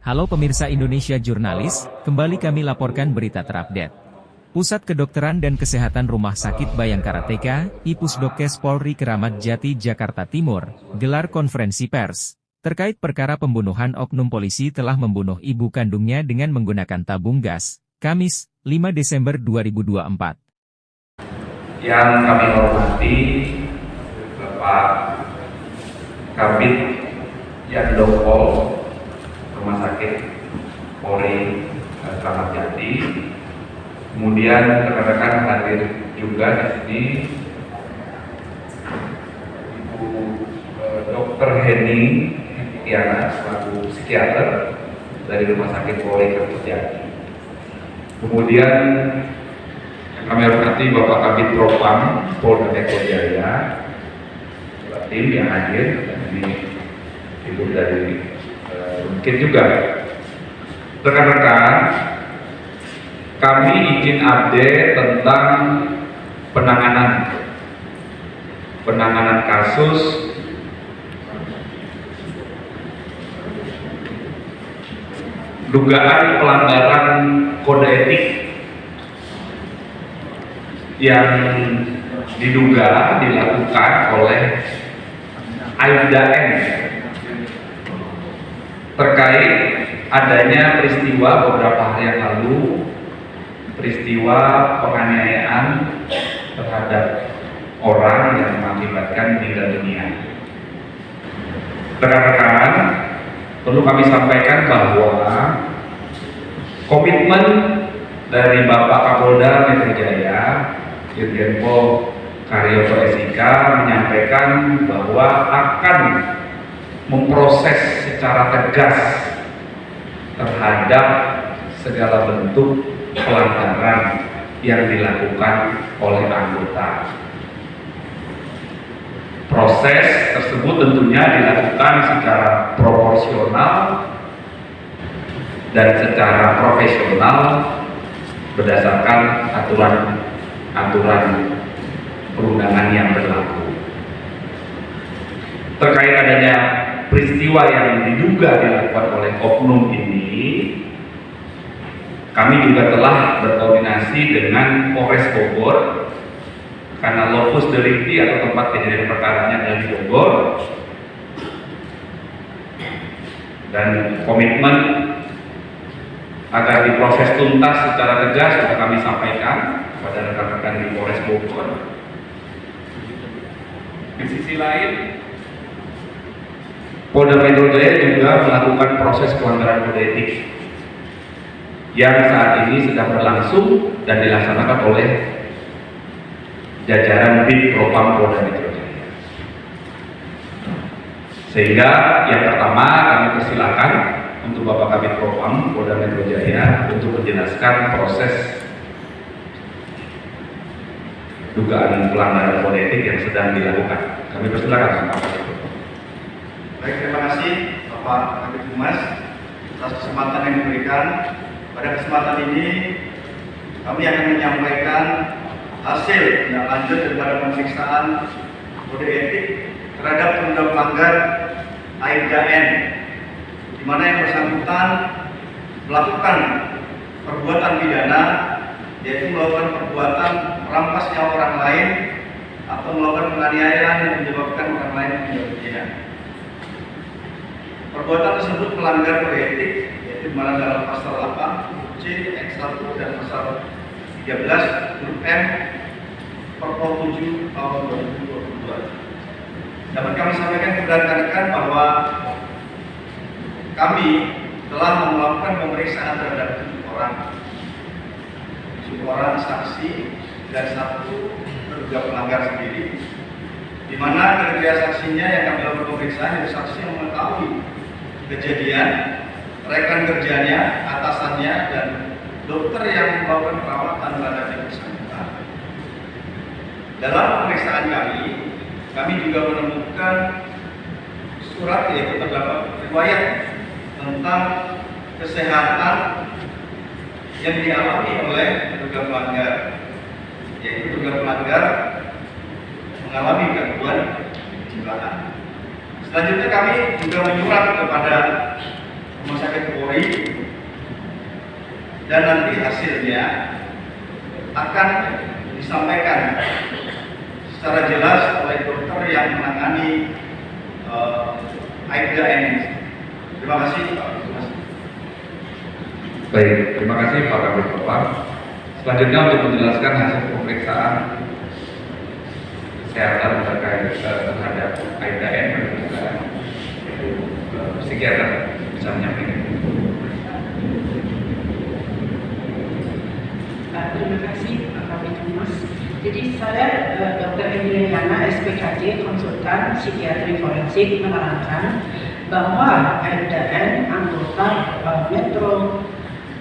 Halo pemirsa Indonesia Jurnalis, kembali kami laporkan berita terupdate. Pusat Kedokteran dan Kesehatan Rumah Sakit Bayangkara TK, Ipusdokes Polri Keramat Jati Jakarta Timur, gelar konferensi pers. Terkait perkara pembunuhan oknum polisi telah membunuh ibu kandungnya dengan menggunakan tabung gas, Kamis, 5 Desember 2024. Yang kami hormati Bapak Kabid Yandokpol Rumah Sakit Polri Keramat Jati, kemudian rekan-rekan hadir juga di sini Ibu Dr. Heni Tiana selaku psikiater dari Rumah Sakit Polri Keramat Jati. Kemudian kami hormati Bapak Kabid Propam Polda Metro Jaya, tim yang hadir dan ini ibu dari mungkin juga rekan-rekan, kami izin update tentang penanganan kasus dugaan pelanggaran kode etik yang diduga dilakukan oleh Aibda N terkait adanya peristiwa beberapa hari yang lalu, peristiwa penganiayaan terhadap orang yang mengakibatkan meninggal dunia. Rekan-rekan, perlu kami sampaikan bahwa komitmen dari Bapak Kapolda Metro Jaya, Irjen Pol Karyoto SIK, menyampaikan bahwa akan memproses secara tegas terhadap segala bentuk pelanggaran yang dilakukan oleh anggota. Proses tersebut tentunya dilakukan secara proporsional dan secara profesional berdasarkan aturan perundangan yang berlaku. Terkait adanya peristiwa yang diduga dilakukan oleh oknum ini, kami juga telah berkoordinasi dengan Polres Bogor karena lokus delikti atau tempat kejadian perkaranya adalah di Bogor, dan komitmen agar diproses tuntas secara tegas sudah kami sampaikan kepada rekan-rekan di Polres Bogor. Di sisi lain, Polda Metro Jaya juga melakukan proses pelanggaran kode etik yang saat ini sedang berlangsung dan dilaksanakan oleh jajaran Bid Propam Polda Metro Jaya. Sehingga yang pertama kami persilakan untuk Bapak Kabid Propam Polda Metro Jaya untuk menjelaskan proses dugaan pelanggaran kode etik yang sedang dilakukan. Kami persilakan Bapak Kabid. Baik, terima kasih Bapak Kabid Humas atas kesempatan yang diberikan. Pada kesempatan ini kami akan menyampaikan hasil tindak lanjut daripada pemeriksaan kode etik terhadap terduga pelanggar Aibda N, di mana yang bersangkutan melakukan perbuatan pidana, yaitu melakukan perbuatan merampas nyawa orang lain atau melakukan penganiayaan yang menyebabkan orang lain meninggal dunia. Perbuatan tersebut melanggar kode etik, yaitu melanggar dalam pasal 8 C X1 dan pasal 13 huruf M Perpol 7 tahun 2022. Dapat kami sampaikan kepada rekan-rekan bahwa kami telah melakukan pemeriksaan terhadap 7 orang saksi dan 1 terduga pelanggar sendiri, di mana kriteria saksinya yang kami lakukan pemeriksaan itu saksi yang mengetahui kejadian, rekan kerjanya, atasannya, dan dokter yang melakukan perawatan terhadap yang bersangkutan. Dalam pemeriksaan kami juga menemukan surat, yaitu terdapat riwayat tentang kesehatan yang dialami oleh terduga pelanggar, yaitu terduga pelanggar mengalami gangguan kejiwaan. Selanjutnya kami juga menyurat kepada Rumah Sakit Polri, dan nanti hasilnya akan disampaikan secara jelas oleh dokter yang menangani Aibda ini. Terima kasih Pak. Baik, terima kasih Pak Kabid Propam. Selanjutnya untuk menjelaskan hasil pemeriksaan kesehatan terkait terhadap Aibda N, psikiater bisa menyampaikan. Terima kasih Pak Kabid Humas. Jadi saya Dr. Emiliana SPKJ, konsultan psikiatri forensik, menerangkan bahwa Aibda N, anggota Metro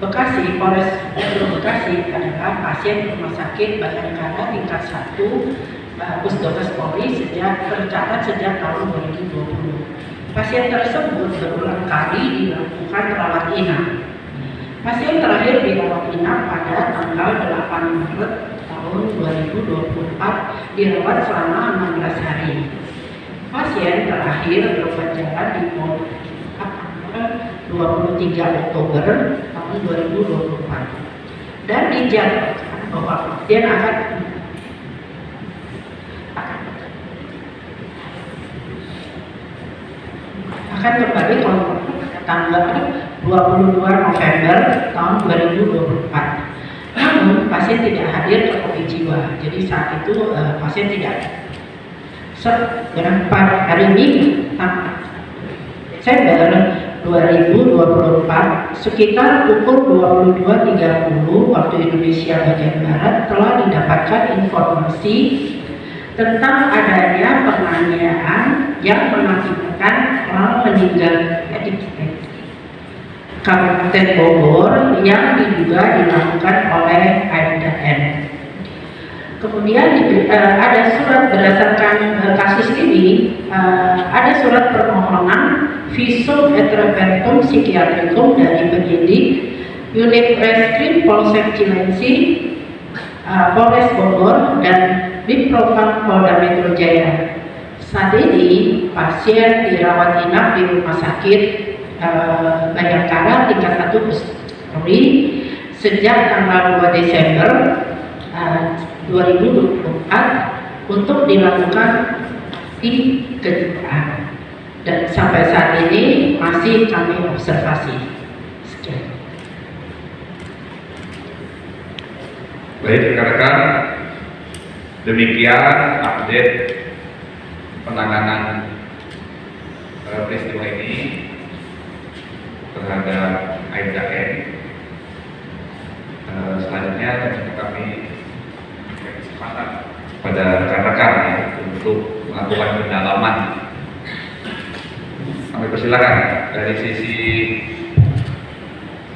Bekasi, Polres Metro Bekasi adalah pasien rumah sakit Bayangkara tingkat 1 Pusdokes Polri tercatat sejak tahun 2020. Pasien tersebut berulang kali dilakukan rawat inap. Pasien terakhir dirawat inap pada tanggal 8 Maret tahun 2024, dirawat selama 16 hari. Pasien terakhir berobat jalan di tanggal 23 Oktober tahun 2024 dan dijadwalkan bahwa pasien akan kembali pada tanggal 22 November tahun 2024. Namun pasien tidak hadir ke COVID jiwa. Jadi saat itu pasien tidak pada hari Minggu Desember 2024 sekitar pukul 22.30 waktu Indonesia bagian Barat telah didapatkan informasi tentang adanya penganiayaan yang mengakibatkan orang meninggal di Kabupaten Bogor yang diduga dilakukan oleh Aibda N. Kemudian ada surat berdasarkan kasus ini, ada surat permohonan visum et repertum psikiatrikum dari penyidik unit reskrim Polsek Cilengsi, Polres Bogor dan Bipropam Polda Metro Jaya. Saat ini pasien dirawat inap di rumah sakit Bayangkara tingkat 1 Polri sejak tanggal 2 Desember 2024 untuk dilakukan kejiwaan, dan sampai saat ini masih kami observasi. Sekian. Baik rekan-rekan, demikian update penanganan peristiwa ini terhadap Aibda N. Selanjutnya tentu kami beri kesempatan pada rekan-rekan ya, untuk melakukan pendalaman. Kami persilakan dari sisi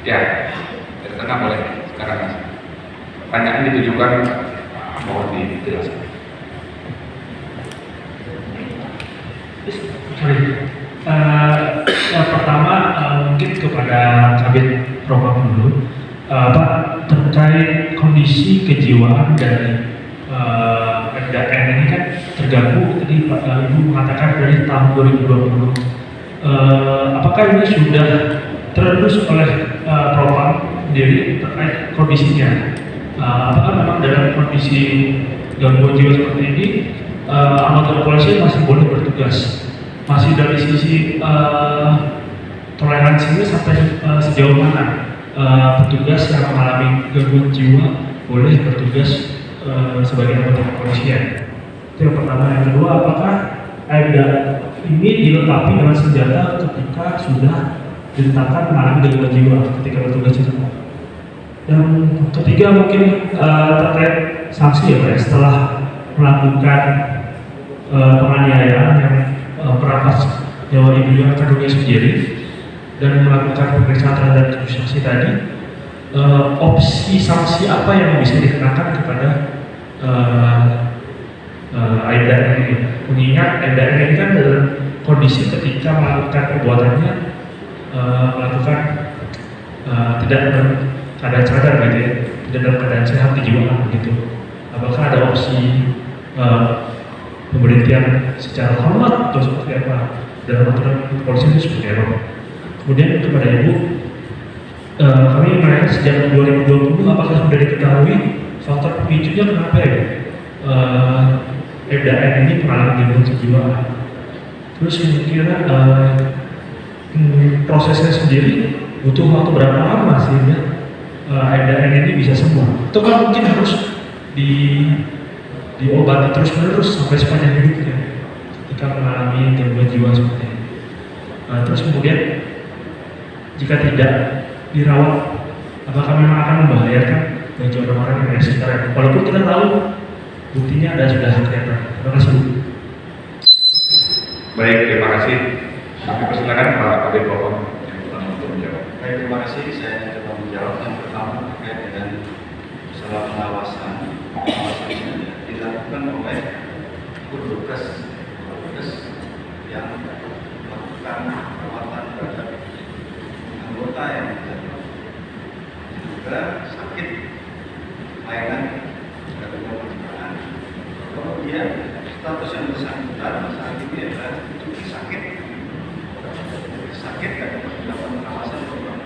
ya dari tengah boleh sekarang Mas. Pertanyaan ditujukan mohon dijelaskan. Yang pertama mungkin kepada Kabid Propam dulu, Pak, terkait kondisi kejiwaan dari Aibda N ini kan terganggu. Tadi Pak Ibu mengatakan dari tahun 2020. Apakah ini sudah terendus oleh Propam sendiri terkait kondisinya? Apakah memang dalam kondisi gangguan jiwa seperti ini anggota kepolisian masih boleh bertugas? Masih dari sisi toleransinya sampai sejauh mana petugas yang mengalami gangguan jiwa boleh bertugas sebagai anggota kepolisian? Itu yang pertama. Yang kedua, apakah Aibda ini dilengkapi dengan senjata ketika sudah ditetapkan mengalami gangguan jiwa ketika bertugas itu? Yang ketiga mungkin terkait sanksi ya Pak, setelah melakukan penganiayaan yang merampas nyawa ibu yang kandungnya sendiri dan melakukan pemeriksaan terhadap saksi tadi, opsi sanksi apa yang bisa dikenakan kepada Aibda N ini? Mengingat Aibda N ini kan dalam kondisi ketika melakukan perbuatannya melakukan tidak keadaan sadar gitu ya, tidak dalam keadaan sehat kejiwaan begitu. Apakah ada opsi pemberhentian secara hormat atau seperti apa dalam aturan polisi itu seperti apa? Kemudian kepada Ibu, kami menanyakan sejak 2020 apakah sudah diketahui faktor pemicunya kenapa ya EDAN ini mengalami gangguan kejiwaan. Terus kira-kira prosesnya sendiri butuh waktu berapa lama sehingga EDAN ini bisa sembuh? Atau kan mungkin harus diobati terus-menerus sampai sepanjang hidupnya ketika mengalami gangguan jiwa seperti ini. Terus kemudian jika tidak dirawat, apakah memang akan membahayakan bagi orang-orang yang ada di sekitarnya? Walaupun kita tahu buktinya ada sudah kelihatan. Terima kasih. Baik, terima kasih. Kami persilakan Pak Kabid Propam yang pertama untuk menjawab. Baik, terima kasih. Saya coba menjawab yang pertama terkait dengan masalah pengawasan yang dilakukan oleh Gugus yang melakukan perawatan terhadap anggota yang juga sakit layanan gangguan kejiwaan. Kemudian status yang bersangkutan saat ini adalah sakit karena dilakukan pengawasan program.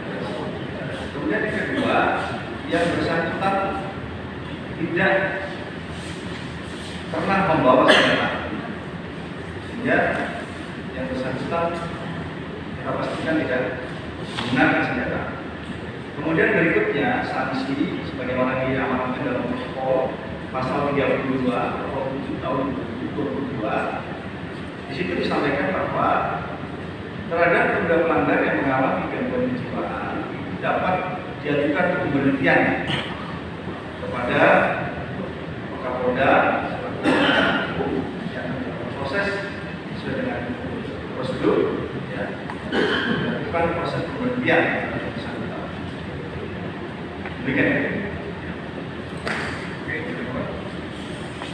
Kemudian yang kedua, yang bersangkutan tidak pernah membawa senjata, sehingga yang bersangkutan kita pastikan tidak menggunakan senjata. Kemudian berikutnya sanksi sebagaimana diamanatkan dalam protokol pasal 32 protokol 7 tahun 2022. Di situ disampaikan bahwa terhadap terduga pelanggar yang mengalami gangguan kejiwaan dapat diajukan pemberhentian kepada Kapolda yang proses sesuai dengan prosedur, ya, bukan proses pemberhentian. Demikian.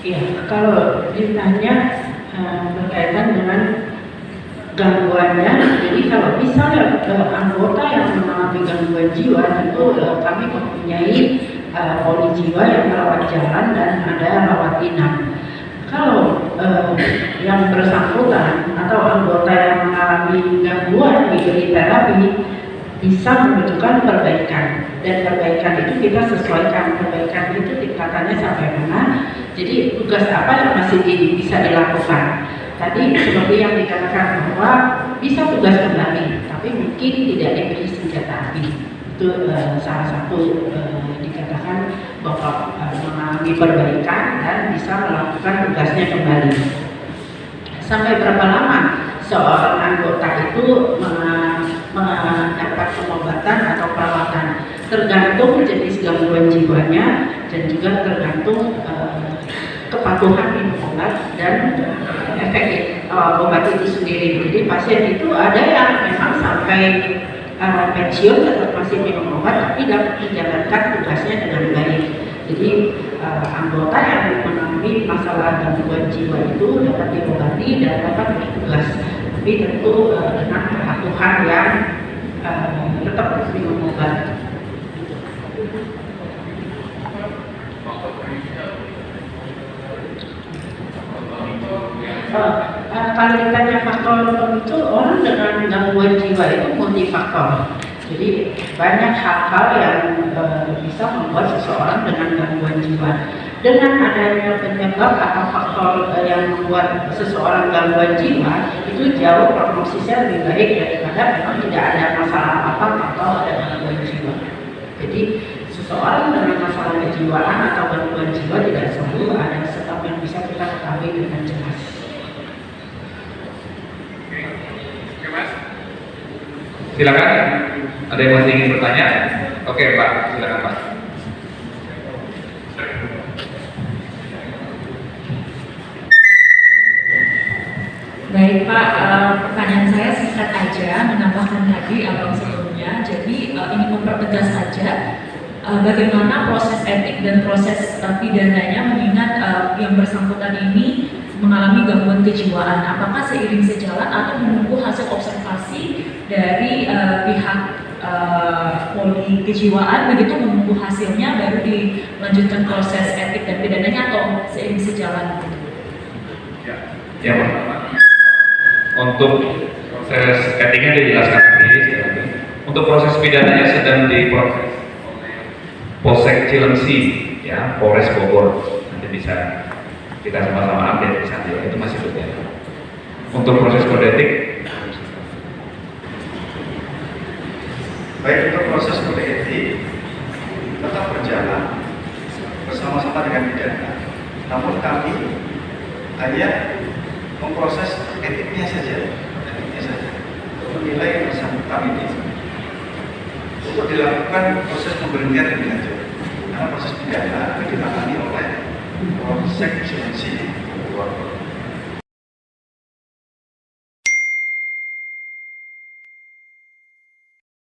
Iya, kalau ditanya berkaitan dengan gangguannya, jadi kalau misalnya anggota yang mengalami gangguan jiwa itu kami mempunyai poli jiwa yang merawat jalan dan ada rawat inap. Kalau yang bersangkutan atau anggota yang mengalami gangguan diberi terapi, bisa membutuhkan perbaikan, dan perbaikan itu kita sesuaikan perbaikan itu tingkatannya sampai mana. Jadi tugas apa yang masih bisa dilakukan? Tadi seperti yang dikatakan bahwa bisa tugas kembali, tapi mungkin tidak diberi senjata api. Itu salah satu dikatakan bahwa mengalami perbaikan dan bisa melakukan tugasnya kembali. Sampai berapa lama seorang anggota itu mendapat pengobatan atau perawatan? Tergantung jenis gangguan jiwanya dan juga tergantung kepatuhan minum obat dan efek obat itu sendiri. Jadi pasien itu ada yang memang sampai pensiun tetap masih minum obat tapi dapat menjalankan tugasnya dengan baik. Jadi anggota yang mengalami masalah gangguan jiwa itu dapat diobati dan dapat bertugas, tapi tentu dengan kepatuhan yang tetap minum obat. Kalau ditanya faktor pemicu, orang dengan gangguan jiwa itu multifaktor. Jadi banyak hal-hal yang bisa membuat seseorang dengan gangguan jiwa. Dengan adanya penyebab atau faktor yang membuat seseorang gangguan jiwa, itu jauh prognosisnya lebih baik daripada memang tidak ada masalah apa atau ada gangguan jiwa. Jadi seseorang dengan masalah kejiwaan atau gangguan jiwa tidak sembuh, ada sebab yang bisa kita ketahui dengan jelas. Silakan. Ada yang masih ingin bertanya? Oke, Pak. Silakan, Pak. Baik Pak, pertanyaan saya singkat aja, menambahkan tadi abang sebelumnya. Jadi ingin mempertegas saja bagaimana proses etik dan proses pidananya, mengingat yang bersangkutan ini mengalami gangguan kejiwaan. Apakah seiring sejalan atau menunggu hasil observasi dari pihak poli kejiwaan, begitu menunggu hasilnya baru dilanjutkan proses etik dan pidananya, atau seiring sejalan? Ya, Pak. Untuk proses etiknya dijelaskan tadi Untuk proses pidananya sedang diproses Polsek Cilengsi, ya, Polres Bogor. Nanti bisa kita sama-sama update di sana, itu masih berjalan. Untuk proses kode etik, baik untuk proses kode etik tetap berjalan bersama-sama dengan pidana. Namun kami hanya memproses etiknya saja, untuk menilai yang bersangkutan ini untuk dilakukan proses pemberhentian lebih lanjut. Karena proses pidana ditangani oleh Polsek Cilengsi.